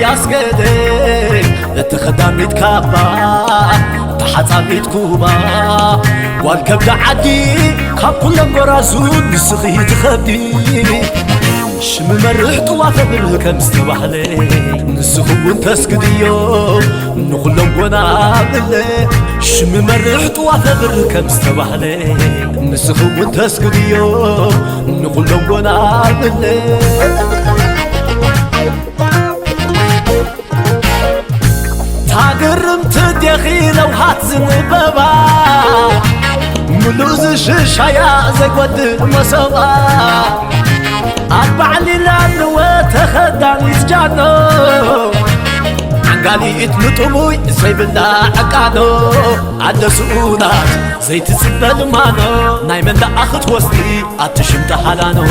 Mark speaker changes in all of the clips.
Speaker 1: بياسكدي اتخدمت كابا تحصاميت كوبا والكبد عدي كاب كلهم برازون نسخي تخدي شم مرحت وافبر كم استبحلي نسخو تسكديو نخلهم ونعمل شم مرحت وافبر كم استبحلي نسخو تسكديو نخلهم ونعمل تاقرم تدخي لو هاتزن بابا ملوز شايا زقود مصابا أربع ليلان وتخدعني سجانو عنقالي اتمطموي زي بلا عقانو عد سؤونات زي تسبل مانو نايمن دا أخت وصلي أتشمت حالانو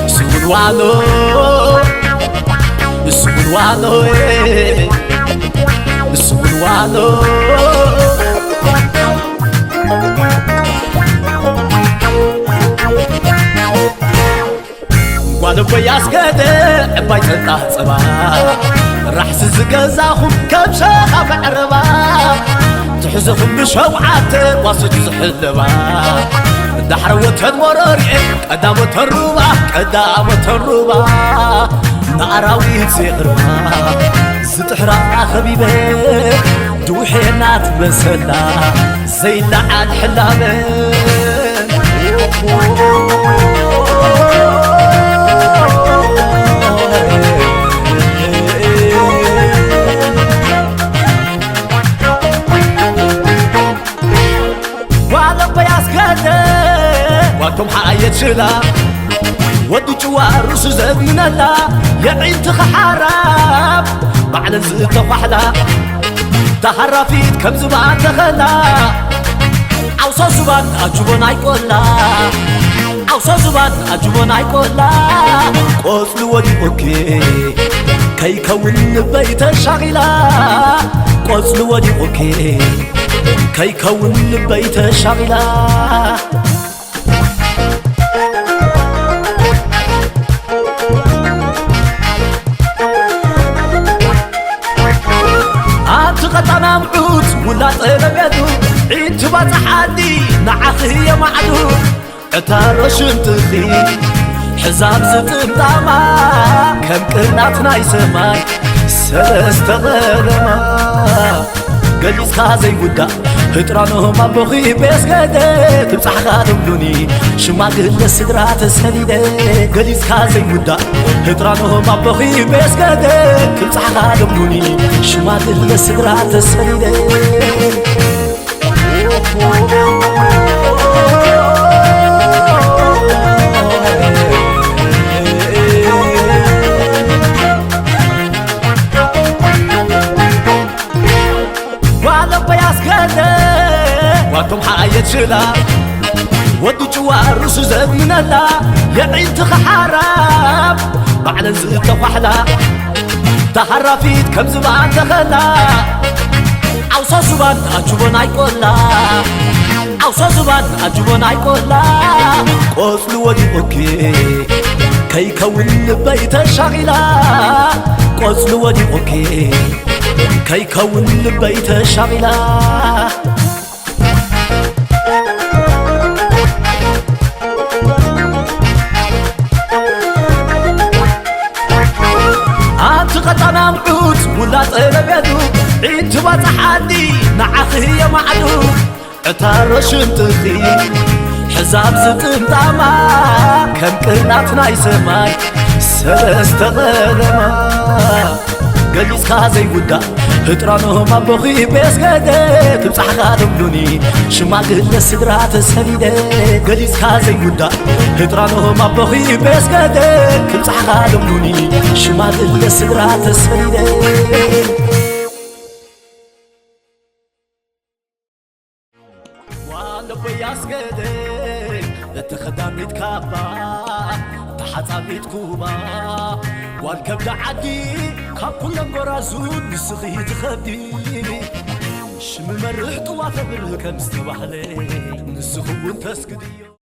Speaker 1: سؤون وانو سؤون وانو سؤون وانو وانو بياسكده عباي تلقى صبا راح سزقزاخم كبشا بعربا تحزخم بشوعات واسج زحلبا دحروت المروري قدامت الروبا ناراوي تسيغربا زتحرا خبيبي دوحينات بسلا زي لعاد حلابي وانتم حايت شلا ودو جوار سوزد من الله يعين تخحراب بعد زيت وحلا تحرفيت كم زبان تخلا عوصا زبان أجبون ايقولا عوصا زبان أجبون ايقولا قوصل ودي اوكي كي كون بيت الشغلة قوصل ودي اوكي كي كون بيت الشغلة قطنا مقوت ولا طلبيتو عيد تبات حدي نعخي يا معدو عتارش انتخي حزاب زتمطاما كم قناتنا يسماي سلست غلما قليس خازي ودا هترانهم أبوخي بيس قدي تبصح خادم دوني شماق السدرات السليدة قليس خازي ودا هترانهم أبوخي بيس قدي تبصح خادم دوني شماق السدرات السليدة وانتم حايت شلا ودو جوار سوزد من الله يعين تخحراب بعد زيت وحلا تحرفيت كم زبان تخلا عوصا زبان أجبون ايقولا عوصا زبان أجبون ايقولا قوصل ودي اوكي كي كون بيت الشغلة قوصل ودي اوكي كي كون بيت الشغلة قطنا مقوت ولا طلبيتو عيد تبات حدي نعخي يا معدو عتارش انتخي حزاب زتمطاما كم قناتنا يسماي سلست غلما قليس خازي ودا هترانهم أبوخي بيس قدي تبصح خادم دوني شماق السدرات السليدة قليس خازي ودا هترانهم أبوخي بيس قدي تبصح خادم دوني شماق السدرات السليدة وانا بياسكدي اتخدمت كابا تحصاميت كوبا والكبد عدي كاب كلهم برازون نسخي تخدي شم مرحت وافبر كم استبحلي نسخو تسكدي